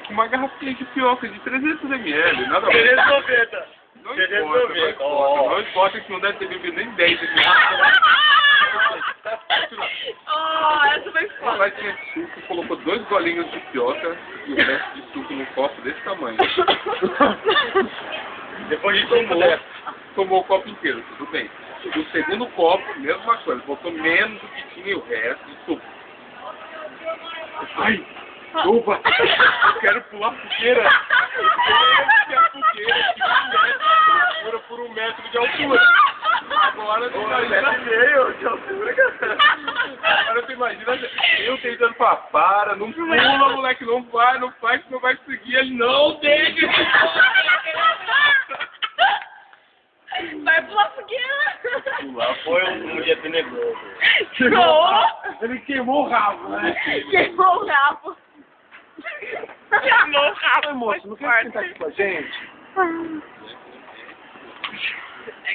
com uma garrafinha de pioca de 300 ml, nada mais. 390. Não 390. importa, não importa que não deve ter bebido nem 10 ml. Essa foi foda. Ela tinha suco, colocou 2 golinhos de pioca e o resto de suco num copo desse tamanho. Depois de Tomou o copo inteiro, tudo bem. O segundo copo, mesma coisa, botou menos do que tinha e o resto de suco. Ai, opa, eu quero pular fogueira. Eu a fogueira que por 1 metro de altura. Agora tu imagina meio de altura, cara. Agora tu imagina eu tentando falar, para, não pula, moleque, não vai, não faz, que não vai conseguir. Ele, não, deixa. Vai pular fogueira. Lá foi um dia tenebroso. Ele queimou o rabo, né? Queimou o rabo. Queimou o rabo. Moço, não quer sentar aqui com a gente?